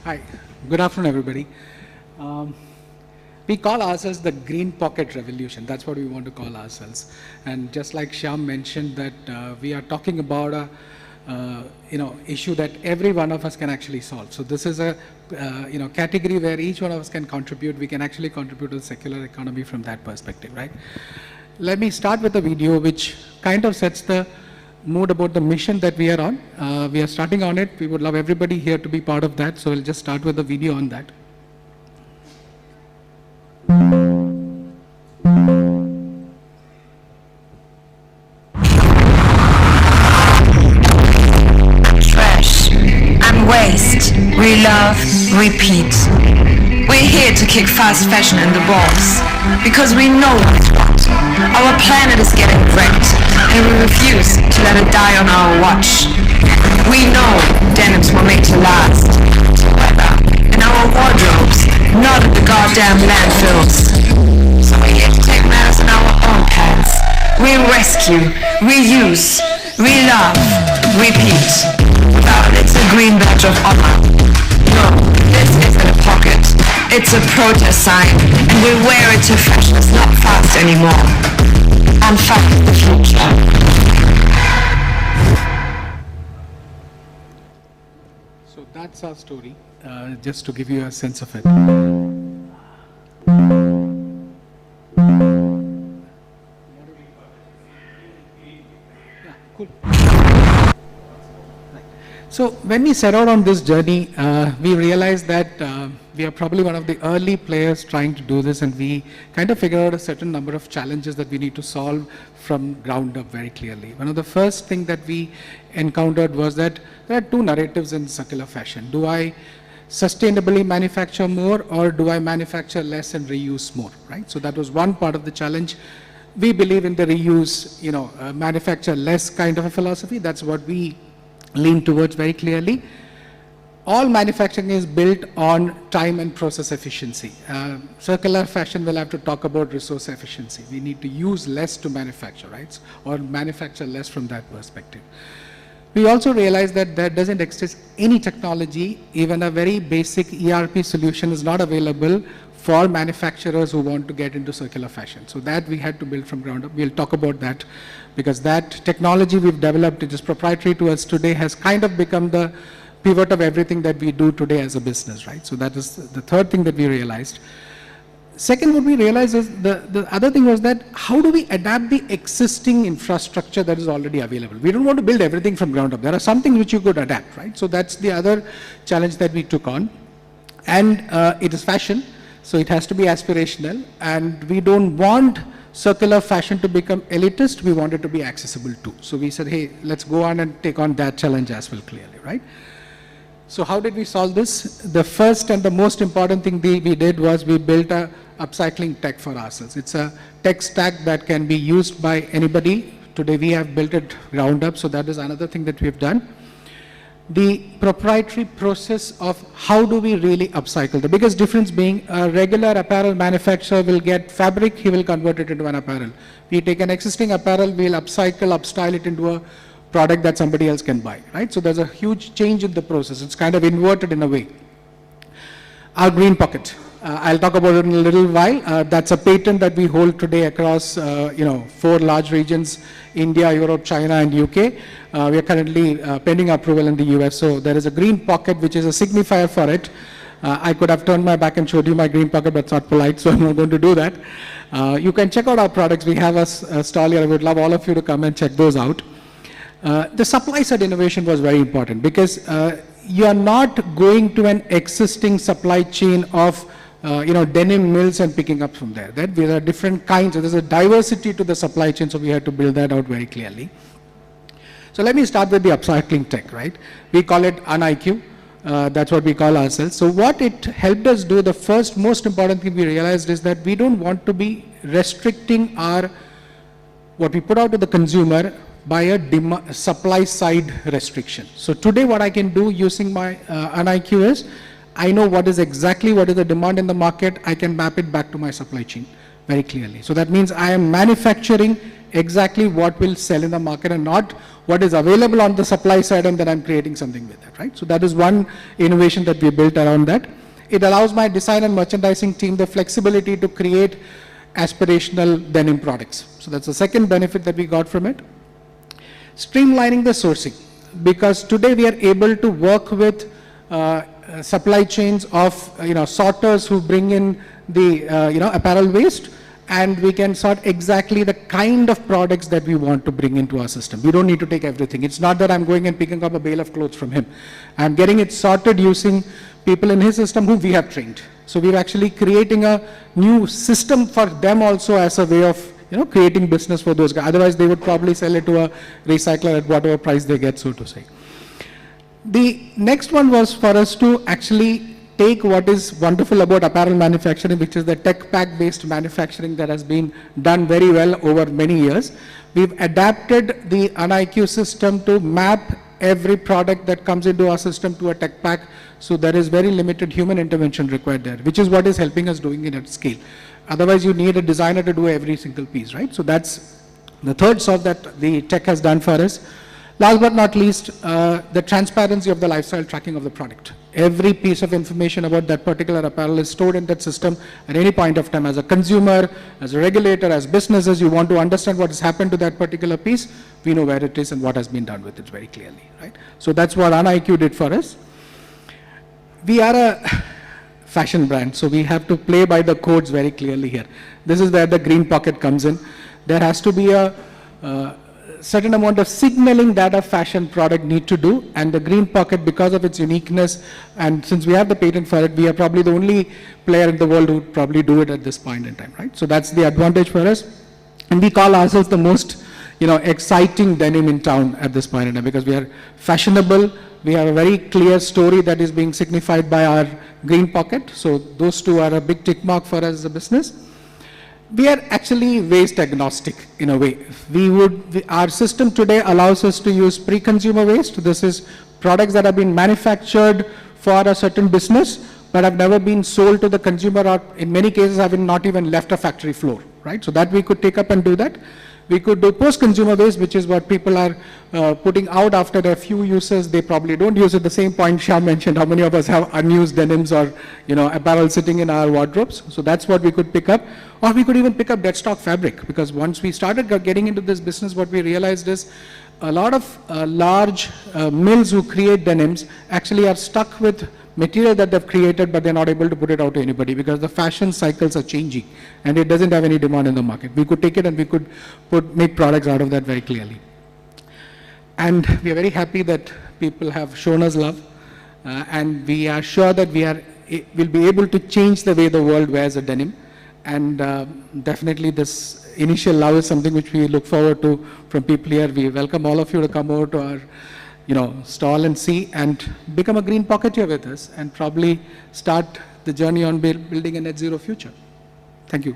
Hi, good afternoon, everybody. We call ourselves the Green Pocket Revolution. That's what we want to call ourselves. And just like Shyam mentioned, that we are talking about a issue that every one of us can actually solve. So this is a category where each one of us can contribute. We can actually contribute to the circular economy from that perspective, right? Let me start with a video which kind of sets the mood about the mission that we are on. We are starting on it. We would love everybody here to be part of that. So we'll just start with the video on that. Trash and waste. Relove, repeat. We're here to kick fast fashion in the balls because we know what it's wrong. Our planet is getting wrecked and we refuse to let it die on our watch. We know denims were made to last. Weather in our wardrobes, not in the goddamn landfills. So we're here to take matters in our own hands. We rescue, reuse, relove, repeat. Without it's a green badge of honor. No, this isn't a pocket. It's a protest sign, and we wear it to fashion is not fast anymore. On fact of the future. So that's our story, just to give you a sense of it. Yeah, cool. So when we set out on this journey, we realized that we are probably one of the early players trying to do this, and we kind of figured out a certain number of challenges that we need to solve from ground up very clearly. One of the first thing that we encountered was that there are two narratives in circular fashion. Do I sustainably manufacture more, or do I manufacture less and reuse more, right? So that was one part of the challenge. We believe in the reuse, manufacture less kind of a philosophy. That's what we lean towards very clearly. All manufacturing is built on time and process efficiency. Circular fashion will have to talk about resource efficiency. We need to use less to manufacture, right? Or manufacture less from that perspective. We also realize that there doesn't exist any technology, even a very basic ERP solution is not available for manufacturers who want to get into circular fashion. So that we had to build from ground up. We'll talk about that, because that technology we've developed, it is proprietary to us today, has kind of become the pivot of everything that we do today as a business, right? So that is the third thing that we realized. Second, what we realized is the other thing was that how do we adapt the existing infrastructure that is already available? We don't want to build everything from ground up. There are some things which you could adapt, right? So that's the other challenge that we took on. And it is fashion, so it has to be aspirational, and we don't want circular fashion to become elitist. We want it to be accessible too. So we said, hey, let's go on and take on that challenge as well, clearly, right? So how did we solve this? The first and the most important thing we did was we built a upcycling tech for ourselves. It's a tech stack that can be used by anybody. Today we have built it ground up, so that is another thing that we've done. The proprietary process of how do we really upcycle. The biggest difference being a regular apparel manufacturer will get fabric, he will convert it into an apparel. We take an existing apparel, we'll upcycle, upstyle it into a product that somebody else can buy, right? So there's a huge change in the process. It's kind of inverted in a way. Our green pocket, I'll talk about it in a little while. That's a patent that we hold today across, 4 large regions: India, Europe, China, and UK. We are currently pending approval in the US. So there is a green pocket, which is a signifier for it. I could have turned my back and showed you my green pocket, but it's not polite, so I'm not going to do that. You can check out our products. We have a stall here. I would love all of you to come and check those out. The supply side innovation was very important, because you are not going to an existing supply chain of denim mills and picking up from there. There are different kinds. There's a diversity to the supply chain, so we had to build that out very clearly. So let me start with the upcycling tech, right? We call it UnIQ. That's what we call ourselves. So what it helped us do, the first most important thing we realized is that we don't want to be restricting what we put out to the consumer by a supply side restriction. So today what I can do using my UnIQ is, I know what is the demand in the market, I can map it back to my supply chain very clearly. So that means I am manufacturing exactly what will sell in the market and not what is available on the supply side and then I'm creating something with that, right? So that is one innovation that we built around that. It allows my design and merchandising team the flexibility to create aspirational denim products. So that's the second benefit that we got from it. Streamlining the sourcing, because today we are able to work with supply chains of sorters who bring in the apparel waste, and we can sort exactly the kind of products that we want to bring into our system. We don't need to take everything. It's not that I'm going and picking up a bale of clothes from him. I'm getting it sorted using people in his system who we have trained. So we're actually creating a new system for them also as a way of creating business for those guys. Otherwise, they would probably sell it to a recycler at whatever price they get, so to say. The next one was for us to actually take what is wonderful about apparel manufacturing, which is the tech pack based manufacturing that has been done very well over many years. We've adapted the UnIQ system to map every product that comes into our system to a tech pack. So there is very limited human intervention required there, which is what is helping us doing it at scale. Otherwise, you need a designer to do every single piece, right? So that's the third solve that the tech has done for us. Last but not least, the transparency of the lifestyle tracking of the product. Every piece of information about that particular apparel is stored in that system at any point of time. As a consumer, as a regulator, as businesses, you want to understand what has happened to that particular piece, we know where it is and what has been done with it very clearly, right? So that's what UnIQ did for us. We are a fashion brand, so we have to play by the codes very clearly here. This is where the green pocket comes in. There has to be a certain amount of signaling that a fashion product need to do, and the green pocket, because of its uniqueness, and since we have the patent for it, we are probably the only player in the world who would probably do it at this point in time, right? So that's the advantage for us, and we call ourselves the most exciting denim in town at this point in time, because we are fashionable. We have a very clear story that is being signified by our green pocket. So those two are a big tick mark for us as a business. We are actually waste agnostic in a way. Our system today allows us to use pre-consumer waste. This is products that have been manufactured for a certain business, but have never been sold to the consumer, or in many cases have not even left a factory floor, right? So that we could take up and do that. We could do post-consumer waste, which is what people are putting out after a few uses. They probably don't use it. The same point Shyam mentioned, how many of us have unused denims or apparel sitting in our wardrobes. So that's what we could pick up. Or we could even pick up dead stock fabric, because once we started getting into this business, what we realized is a lot of large mills who create denims actually are stuck with material that they've created, but they're not able to put it out to anybody because the fashion cycles are changing and it doesn't have any demand in the market. We could take it and we could make products out of that very clearly. And we are very happy that people have shown us love, and we are sure that we'll be able to change the way the world wears a denim. And definitely this initial love is something which we look forward to from people here. We welcome all of you to come over to our stall and see and become a green pocketeer with us and probably start the journey on building a net zero future. Thank you.